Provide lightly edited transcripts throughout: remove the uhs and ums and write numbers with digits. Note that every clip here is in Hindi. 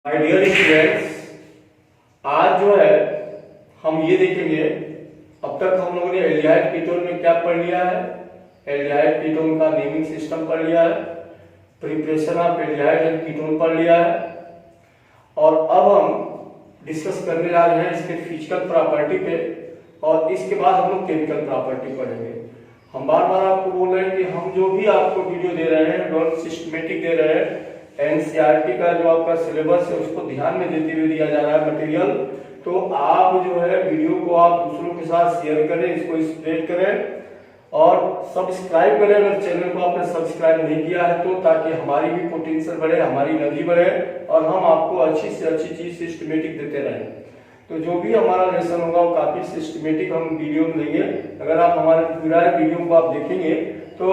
माय डियर स्टूडेंट्स, आज जो है हम ये देखेंगे। अब तक हम लोगों ने एल्डिहाइड कीटोन में क्या पढ़ लिया है? एल्डिहाइड कीटोन का नेमिंग सिस्टम पढ़ लिया है, preparation of aldehyde and ketone पढ़ लिया है, और अब हम डिस्कस करने जा रहे हैं इसके फिजिकल प्रॉपर्टी पे, और इसके बाद हम लोग केमिकल प्रॉपर्टी पढ़ेंगे। हम बार बार आपको बोल रहे हैं कि हम जो भी आपको वीडियो दे रहे हैं बहुत सिस्टमेटिक दे रहे हैं। एनसीईआरटी का जो आपका सिलेबस है उसको ध्यान में देते हुए दिया जा रहा है मटेरियल। तो आप जो है वीडियो को आप दूसरों के साथ शेयर करें, इसको स्प्रेड करें और सब्सक्राइब करें अगर चैनल को आपने सब्सक्राइब नहीं किया है तो, ताकि हमारी भी पोटेंशियल बढ़े, हमारी एनर्जी बढ़े और हम आपको अच्छी से अच्छी चीज सिस्टमेटिक देते रहें। तो जो भी हमारा लेसन होगा वो काफी सिस्टमेटिक हम वीडियो में देंगे। अगर आप हमारे पूरा वीडियो को आप देखेंगे तो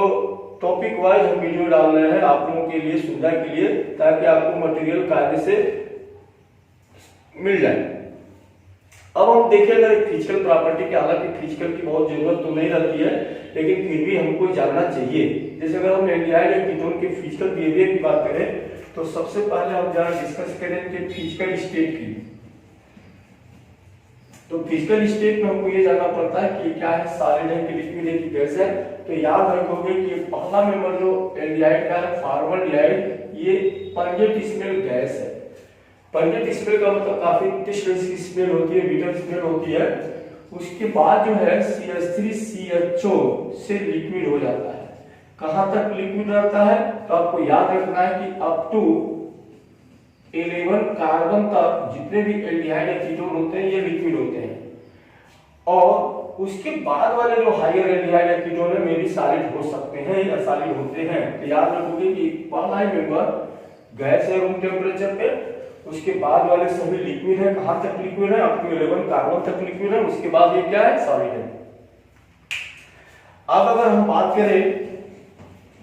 टॉपिक वाइज हम वीडियो डाल रहे हैं आप लोगों के लिए, सुविधा के लिए, ताकि आपको मटेरियल कायदे से मिल जाए। अब हम देखें अगर फिजिकल प्रॉपर्टी के, हालांकि फिजिकल की बहुत जरूरत तो नहीं रहती है लेकिन फिर भी हमको जानना चाहिए। जैसे अगर हम एल्डिहाइड या कीटोन के फिजिकल बिहेवियर की बात करें तो सबसे पहले हम जरा डिस्कस करें कि फिजिकल स्टेट की। तो फिजिकल स्टेट में हमको ये जानना पड़ता है कि क्या है, सॉलिड है कि लिक्विड है कि गैस है। तो याद रखोगे कि पहला मेंबर जो एल्डिहाइड का है फॉर्मल्डिहाइड, ये पंजेंट स्मेल गैस है। पंजेंट स्मेल का मतलब काफी तीव्र स्मेल होती है, बिटर स्मेल होती है। उसके बाद जो है CH3CHO से लिक्विड हो जाता है। कहां तक लिक्विड रहता है? तो आपको याद रखना है कि अप टू 11 कार्बन तक जितने भी एल्डिहाइड या कीटोन होते हैं ये लिक्विड होते हैं, और उसके बाद वाले जो हायर एल्डिहाइड या कीटोन है मे भी सॉलिड हो सकते हैं या सॉलिड होते हैं। तो याद रखोगे कि पहला ही मेंबर गैस है रूम टेम्परेचर पे, उसके बाद वाले सभी लिक्विड है। कहां तक लिक्विड है? अप टू 11 कार्बन तक लिक्विड है, उसके बाद ये क्या है? सॉलिड है। अब अगर हम बात करें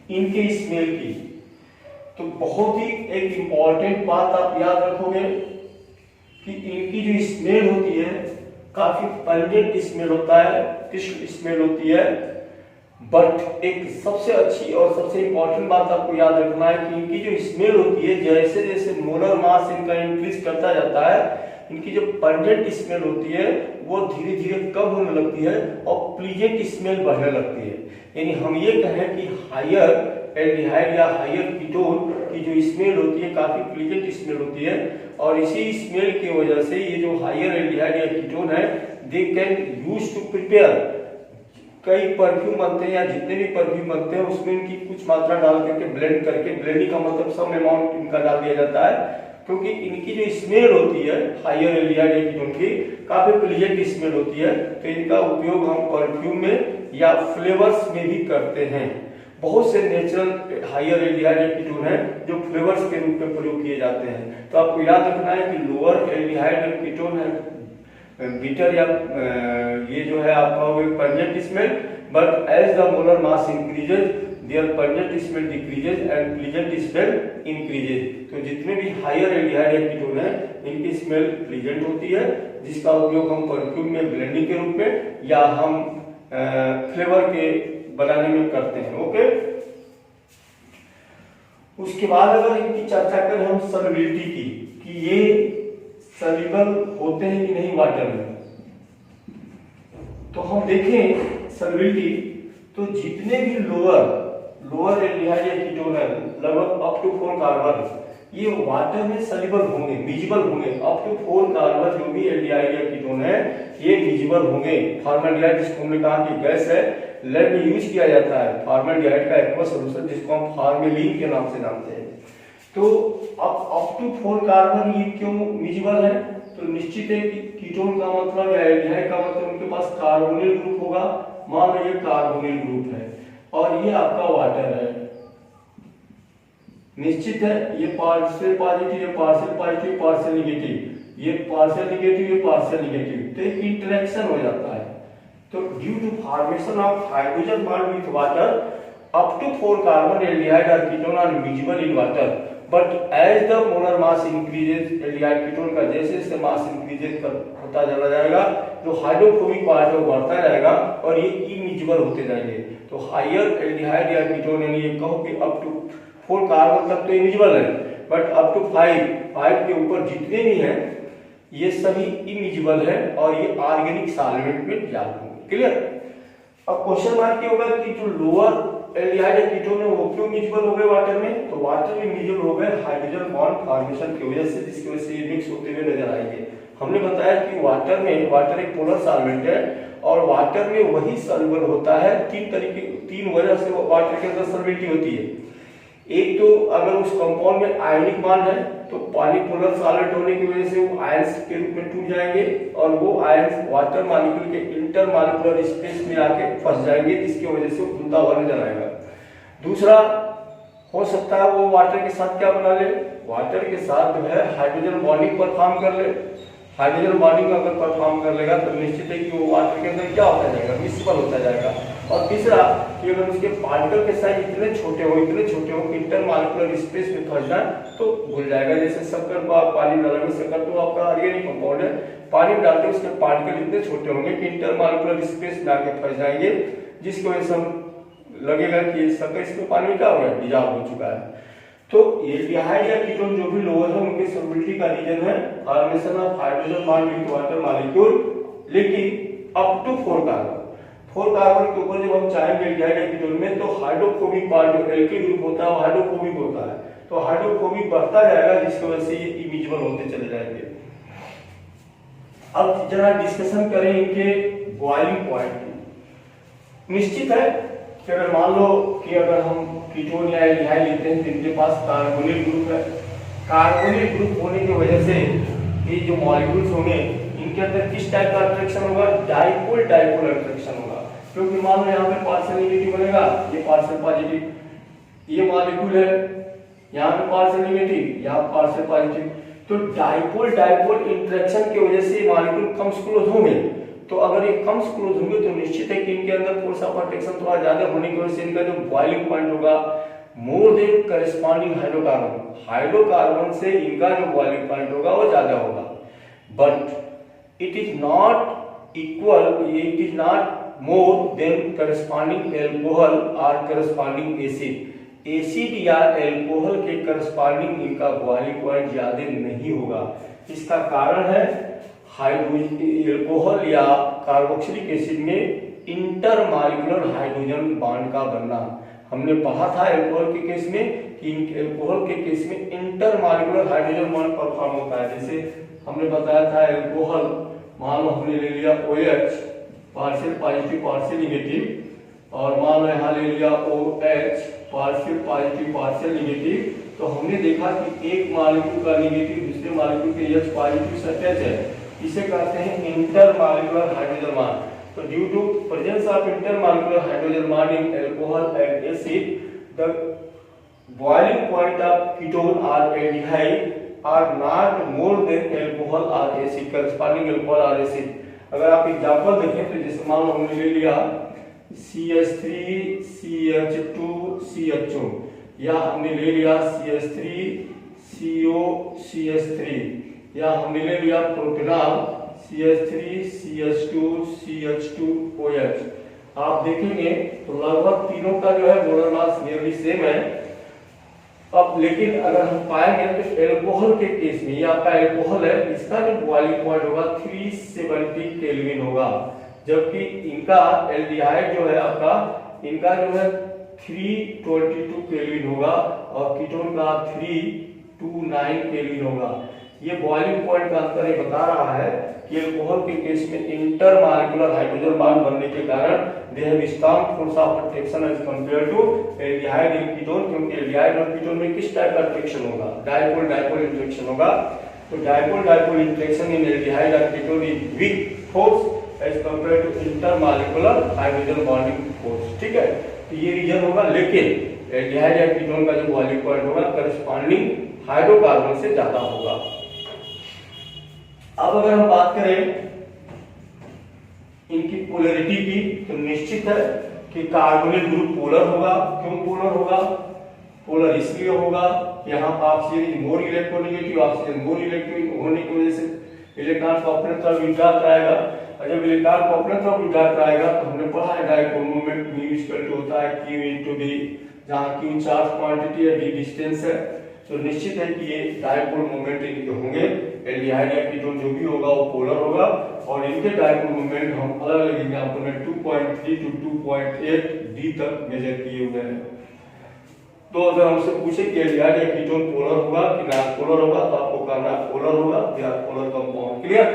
इनके स्मेल की, तो बहुत ही एक इंपॉर्टेंट बात आप याद रखोगे कि इनकी जो स्मेल होती है काफी पंजेंट स्मेल होता है, तीव्र स्मेल होती है। बट एक सबसे अच्छी और सबसे इंपॉर्टेंट बात आपको याद रखना है कि इनकी जो स्मेल होती है जैसे जैसे मोलर मास इनका इंक्रीज करता जाता है, इनकी जो पंजेंट स्मेल होती है वो धीरे धीरे कम होने लगती है और प्लीजेंट स्मेल बढ़ने लगती है। यानी हम ये कहें कि हायर एल्डिहाइड या हायर कीटोन की जो स्मेल होती है काफी प्लीजेंट स्मेल होती है, और इसी स्मेल की वजह से ये जो हायर एल्डिहाइड या कीटोन है they can use to prepare. कई परफ्यूम बनते हैं या जितने भी परफ्यूम बनते हैं उसमें इनकी कुछ मात्रा डाल करके ब्लेंड करके, ब्लेंडिंग का मतलब सम अमाउंट इनका डाल दिया जाता है, क्योंकि इनकी जो स्मेल होती है हायर एल्डिहाइड या कीटोन की काफी प्लीजेंट स्मेल होती है। तो इनका उपयोग हम परफ्यूम में या फ्लेवर्स में भी करते हैं। बहुत से नेचुरल हायर एल्डिहाइड या कीटोन है जो फ्लेवर्स के रूप में प्रयोग किए जाते हैं। तो आपको याद रखना है कि लोअर एल्डिहाइड या कीटोन है बिटर या ये जो है आपका pungent smell, but as the molar mass increases their pungent smell decreases and pleasant smell increases. तो जितने भी हायर एल्डिहाइड या कीटोन है इनकी स्मेल प्लीजेंट होती है, जिसका उपयोग हम परफ्यूम में ब्लेंडिंग के रूप में या हम फ्लेवर के बनाने में करते हैं। ओके, उसके बाद अगर इनकी चर्चा करें हम सॉल्युबिलिटी की कि ये सॉल्युबल होते हैं कि नहीं वाटर में, तो हम देखें सॉल्युबिलिटी। तो जितने भी लोअर एल्डिहाइड या कीटोन है लगभग अप टू 4 कार्बन ये वाटर में सॉल्युबल होंगे, मिजिबल होंगे। अप टू 4 कार्बन जो भी एल्डिहाइड या कीटोन है ये मिजिबल होंगे। फॉर्मल्डिहाइड जिसको हमने कहा कि गैस है, लैब में यूज किया जाता है फॉर्मल्डिहाइड का एक्वस सॉल्यूशन जिसको हम फॉर्मेलिन के नाम से जानते हैं। तो अब अप टू 4 कार्बन ये क्यों मिजिबल है? तो निश्चित है कि कीटोन का मतलब या एल्डिहाइड का मतलब उनके पास कार्बोनिल ग्रुप होगा। मान लो ये कार्बोनिल ग्रुप है और ये आपका वाटर है, निश्चित है ये पार्शियल पॉजिटिव, ये पार्शियल पॉजिटिव, पार्शियल निगेटिव, ये पार्शियल निगेटिव, ये पार्शियल निगेटिव, तो एक इंटरेक्शन हो जाता है। तो due to formation of hydrogen bond with water up to 4 carbon aldehyde और ketone are miscible in water, but as the molar mass increases aldehyde ketone का जैसे जैसे मास इंक्रीजेज होता चला जाएगा जो हाइड्रोफोबिक पार्ट है बढ़ता जाएगा और ये इमिजिबल होते जाएंगे। तो हायर एल्डिहाइड या कीटोन यानी ये कहो कि अप टू 4 कार्बन तक तो इमिजिबल है, बट अप टू 5 के ऊपर जितने भी हैं ये सभी इमिजिबल है और ये ऑर्गेनिक सॉल्वेंट में डिसॉल्व होंगे। क्लियर। अब क्वेश्चन मार्क ये होगा कि जो लोअर एल्डिहाइड या कीटोन है वो क्यों मिक्सबल हो गए वाटर में, तो वाटर में मिक्सबल हो गए हाइड्रोजन बॉन्ड फॉर्मेशन की वजह से, जिसकी वजह से ये मिक्स होते हुए नजर आएंगे। हमने बताया कि वाटर एक पोलर सॉल्वेंट है और वाटर में वही सॉल्युबल होता है तीन वजह से वाटर के अंदर सॉल्युबिलिटी होती है। एक तो अगर उस कंपाउंड में आयनिक मान है तो पानी पोलर सॉल्वेंट होने की वजह से वो आयंस के रूप में टूट जाएंगे और वो आयंस वाटर मॉलिक्यूल के इंटरमॉलिक्यूलर स्पेस में आके फंस जाएंगे, जिसकी वजह से धुंधला हुआ नजर आएगा। दूसरा हो सकता है वो वाटर के साथ क्या बना ले, वाटर के साथ जो है हाइड्रोजन बॉन्डिंग परफॉर्म कर ले। हाइड्रोजन बॉन्डिंग अगर परफॉर्म कर लेगा तो निश्चित है कि वो वाटर के अंदर क्या होता जाएगा, मिक्सबल होता जाएगा। और तीसरा कि अगर उसके पार्टिकल के साइज इतने छोटे हो कि इंटरमॉलिक्यूलर स्पेस में फंस जाए तो घुल जाएगा। जैसे शक्कर को आप पानी डालोगे, शक्कर तो आपका ऑर्गेनिक कंपाउंड है, पानी डालते हैं उसके पार्टिकल इतने छोटे होंगे कि इंटरमॉलिक्यूलर स्पेस में आके फंस जाएंगे, जिसकी वजह से हम लगेगा कि शक्कर इसमें पानी में क्या हो गया, डिसॉल्व हो चुका है। तो एल्डिहाइड या कीटोन जो भी लोअर है उनके सॉल्युबिलिटी का रीजन है formation of hydrogen bond with water molecule, लेकिन अप टू 4 कार्बन। 4 कार्बन के ऊपर जब हम चाहेंगे एल्डिहाइड या कीटोन में तो हाइड्रोफोबिक पार्ट जो एल्किल ग्रुप होता है वो हाइड्रोफोबिक होता है, तो हाइड्रोफोबिक बढ़ता जाएगा, जिसकी वजह से ये इमिजिबल होते चले जाएंगे। अब जरा डिस्कशन करें इनके बॉइलिंग पॉइंट। निश्चित है कि अगर मान लो कि अगर हम कीटोन या एल्डिहाइड लेते हैं तो इनके पास कार्बोनिल ग्रुप है। कार्बोनिल ग्रुप होने की वजह से ये जो मॉलिक्यूल्स होंगे इनके अंदर किस टाइप का अट्रैक्शन होगा, डाइपोल अट्रैक्शन होगा। क्योंकि मान लो यहाँ पे पार्शियल नेगेटिव बनेगा, ये पार्शियल पॉजिटिव, ये मॉलिक्यूल है यहाँ पे पार्शियल नेगेटिव, यहाँ पार्शियल पॉजिटिव, तो डाइपोल इंटरेक्शन की वजह से मॉलिक्यूल कम क्लोज होंगे। तो अगर ये कम क्लोज होंगे तो निश्चित है कि इनके अंदर फोर्स ऑफ अट्रैक्शन थोड़ा ज्यादा होने की वजह से इनका जो बॉइलिंग पॉइंट होगा मोर देन करस्पॉन्डिंग हाइड्रोकार्बन से इनका जो बॉइलिंग पॉइंट होगा वो ज्यादा होगा। But it is not more then corresponding alcohol और करस्पॉन्डिंग एसिड या एल्कोहल के करस्पॉन्डिंग इनका बॉइलिंग पॉइंट ज्यादा नहीं होगा। इसका कारण है एल्कोहल या कार्बोक्सिलिक एसिड में इंटरमॉलिक्यूलर हाइड्रोजन बॉन्ड का बनना। हमने पढ़ा था एल्कोहल के केस में कि एल्कोहल के केस में इंटरमॉलिक्यूलर हाइड्रोजन बॉन्ड परफॉर्म होता है। जैसे हमने बताया था एल्कोहल, मान लो हमने ले लिया OH partial positive partial negative, और मान लो यहाँ ले लिया OH partial positive partial negative, तो हमने देखा कि एक मॉलिक्यूल का नेगेटिव दूसरे मॉलिक्यूल के H पॉजिटिव से अटैच है, इसे कहते हैं इंटरमॉलिक्यूलर हाइड्रोजन बॉन्ड। तो due to presence of intermolecular hydrogen bond in alcohol and acid, the boiling point of ketone और aldehyde are not more than alcohol और एसिड, करस्पॉन्डिंग एल्कोहल और एसिड। अगर आप एग्जांपल देखें तो जैसे मान लो हमने ले लिया CH3 CH2 CHO, या हमने ले लिया CH3 CO CH3, या हमने ले लिया प्रोपेनॉल CH3 CH2 CH2OH। आप देखेंगे तो लगभग तीनों का जो है मोलर मास नियरली सेम है। अब लेकिन अगर हम पाएंगे तो एल्कोहल के केस में, ये आपका एल्कोहल है, इसका जो बॉइलिंग पॉइंट होगा 370 केल्विन होगा, जबकि इनका एल्डिहाइड जो है आपका, इनका जो है 322 केल्विन होगा और कीटोन का 329 केल्विन होगा। ये बॉइलिंग पॉइंट का अंतर ये बता रहा है कि एल्कोहल के केस में इंटरमॉलिक्यूलर हाइड्रोजन बॉन्ड बनने के कारण they have strong force of attraction as compare to aldehyde in ketone, क्योंकि एल्डिहाइड और कीटोन में किस टाइप का अट्रैक्शन होगा, डाइपोल इंटरेक्शन होगा। तो डाइपोल इंटरेक्शन इन एल्डिहाइड और ketone is weak force as compare to intermolecular hydrogen bonding force. ठीक है, तो ये रीजन होगा, लेकिन एल्डिहाइड या कीटोन का जो बॉइलिंग पॉइंट होगा करस्पॉन्डिंग हाइड्रोकार्बन से ज्यादा होगा। अब अगर हम बात करें इनकी पोलैरिटी की, तो निश्चित है कि कार्बोनिल ग्रुप पोलर होगा। क्यों पोलर होगा? पोलर इसलिए होगा कि यहाँ oxygen more electronegative, oxygen more electric होने की वजह से इलेक्ट्रॉन को अपने तरफ विड्रॉ कराएगा, और जब इलेक्ट्रॉन को अपने तरफ विड्रॉ कराएगा तो हमने पढ़ा है dipole moment mu equal to होता है Q इनटू d, जहाँ Q चार्ज क्वांटिटी है, d डिस्टेंस है। तो निश्चित है कि ये डायपोल मोमेंट इनके होंगे। एल्डिहाइड या कीटोन जो भी होगा वो पोलर होगा और इनके डायपोल मोमेंट हम अलग अलग एग्जांपल में 2.3 to 2.8 डी तक मेजर किए हुए हैं। तो अगर हमसे पूछे कि एल्डिहाइड या कीटोन पोलर होगा कि नॉन पोलर होगा तो आपको कहना पोलर होगा या पोलर कंपाउंड। क्लियर।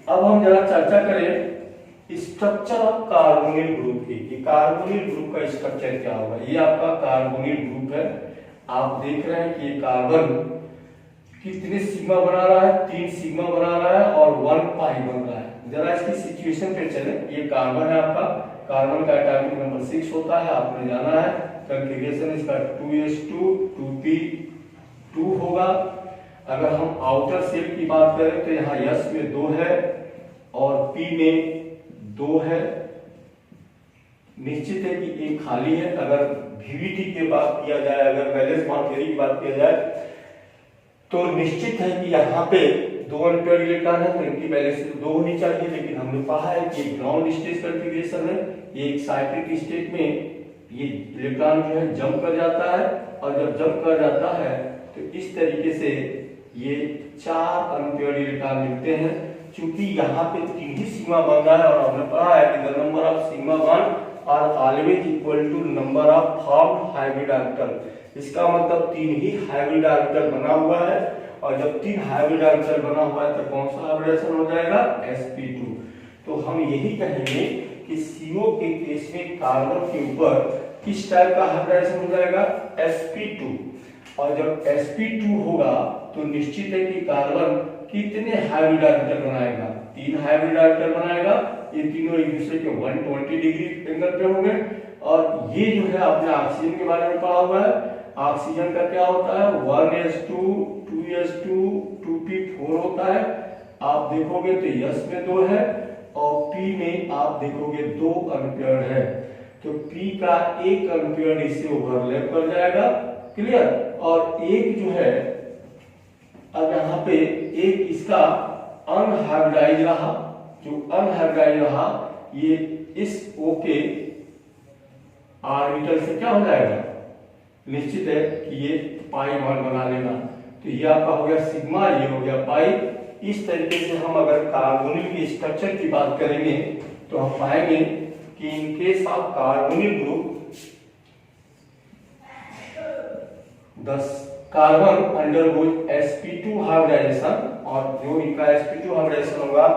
अब हम जरा चर्चा करें स्ट्रक्चर ऑफ कार्बोनिल ग्रुप की कि कार्बोनिल ग्रुप का स्ट्रक्चर क्या होगा। ये आपका कार्बोनिल ग्रुप है। आप देख रहे हैं कि ये कार्बन कितने सिग्मा बना रहा है, 3 सिग्मा बना रहा है और 1 पाई बन रहा है। जरा इसकी सिचुएशन पे चले। ये कार्बन है आपका, कार्बन का एटॉमिक नंबर 6 होता है, आपने जाना है। कॉन्फ़िगरेशन इसका 2s2 2p2 होगा। अगर हम आउटर शेल की बात करें तो यहाँ s में 2 है और p में 2 है। निश्चित है कि एक खाली है। अगर VVT की बात किया जाए, अगर वैलेंस बॉन्ड थ्योरी की बात किया जाए तो निश्चित है कि यहाँ पे 2 अनपेयर्ड इलेक्ट्रॉन है तो इनकी वैलेंस 2 होनी चाहिए। लेकिन हमने पढ़ा है कि ग्राउंड स्टेट कॉन्फ़िगरेशन है, ये एक साइक्लिक स्टेट में ये इलेक्ट्रॉन जो है जंप कर जाता है और जब जंप कर जाता है तो इस तरीके से ये 4 अनपेयर्ड इलेक्ट्रॉन मिलते हैं। चूंकि यहाँ पे 3 ही सिग्मा बन रहा है और हमने पढ़ा है कि the number of sigma bond are always equal to number of formed hybrid orbital. इसका मतलब 3 ही हाइब्रिड ऑर्बिटल बना हुआ है और जब 3 हाइब्रिड ऑर्बिटल बना हुआ है तो कौन सा हाइब्रिडेशन हो जाएगा, sp2। तो हम यही कहेंगे कि CO के केस में कार्बन के ऊपर किस टाइप का हाइब्रिडेशन हो जाएगा, sp2। और जब sp2 होगा तो निश्चित है कि कार्बन कितने हाइब्रिड ऑर्बिटल बनाएगा, 3 हाइब्रिड ऑर्बिटल बनाएगा। ये तीनों एक दूसरे के 120 डिग्री एंगल पे होंगे। और ये जो है आपने ऑक्सीजन के बारे में पढ़ा हुआ है। ऑक्सीजन का क्या होता है, 1s2 2s2 2p4 होता है। आप देखोगे तो s में 2 है और p में आप देखोगे 2 अनपेयर्ड है। तो p का 1 अनपेयर्ड इससे ओवरलैप कर जाएगा। क्लियर। और एक जो है अब यहाँ पे एक इसका अनहाइब्रिडाइज रहा, जो अनहाइब्रिडाइज रहा ये इस O के ऑर्बिटल से क्या हो जाएगा, निश्चित है कि ये पाई बॉन्ड बना लेगा। तो ये आपका हो गया सिग्मा, ये हो गया पाई। इस तरीके से हम अगर कार्बोनिल के स्ट्रक्चर की बात करेंगे तो हम पाएंगे कि in case of carbonyl group 10 carbon undergoes sp2 hybridization और जो इनका sp2 हाइब्रिडाइजेशन होगा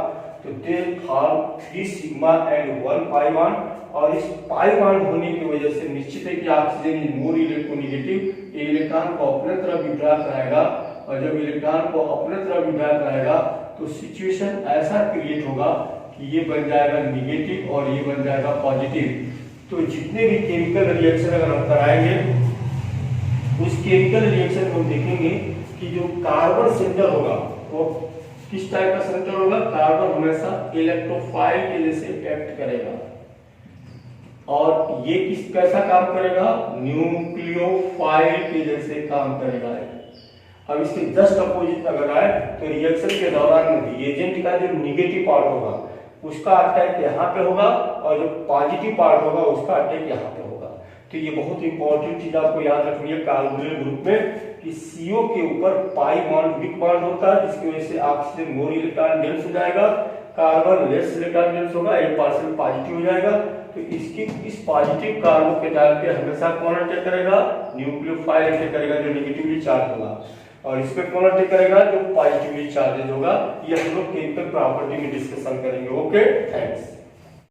तो they form 3 sigma and 1 pi bond. और इस पाई बॉन्ड होने की वजह से निश्चित है कि ऑक्सीजन इज मोर इलेक्ट्रोनेगेटिव, ये इलेक्ट्रॉन को अपने तरफ विड्रॉ कराएगा और जब इलेक्ट्रॉन को अपने तरफ विड्रॉ कराएगा तो सिचुएशन ऐसा क्रिएट होगा कि ये बन जाएगा निगेटिव और ये बन जाएगा पॉजिटिव। तो जितने भी केमिकल रिएक्शन अगर हम कराएंगे उस केमिकल रिएक्शन में हम देखेंगे कि जो कार्बन सेंटर होगा वो किस टाइप का सेंटर होगा, कार्बन हमेशा इलेक्ट्रोफाइल के जैसे एक्ट करेगा और ये किस कैसा काम करेगा, न्यूक्लियोफाइल के जैसे काम करेगा। अब इसके जस्ट अपोजिट अगर आए तो रिएक्शन के दौरान रिएजेंट का जो निगेटिव पार्ट होगा उसका अटैक यहाँ पे होगा और जो पॉजिटिव पार्ट होगा उसका अटैक यहाँ पे होगा। तो ये बहुत इंपॉर्टेंट चीज आपको याद रखनी है कार्बोनिल ग्रुप में कि CO के ऊपर पाई बॉन्ड वीक बॉन्ड होता है जिसकी वजह से ऑक्सीजन मोर इलेक्ट्रॉन डेंस हो जाएगा, कार्बन लेस इलेक्ट्रॉन डेंस होगा, 1% पॉजिटिव हो जाएगा। तो इसके इस पॉजिटिव कार्बन के टाइम पे हमेशा कौन अटैक करेगा, न्यूक्लियोफाइल अटैक करेगा जो नेगेटिवली चार्ज होगा और इस पे कौन अटैक करेगा जो पॉजिटिवली चार्ज होगा। ये हम लोग केमिकल प्रॉपर्टी में डिस्कशन करेंगे। Okay, thanks.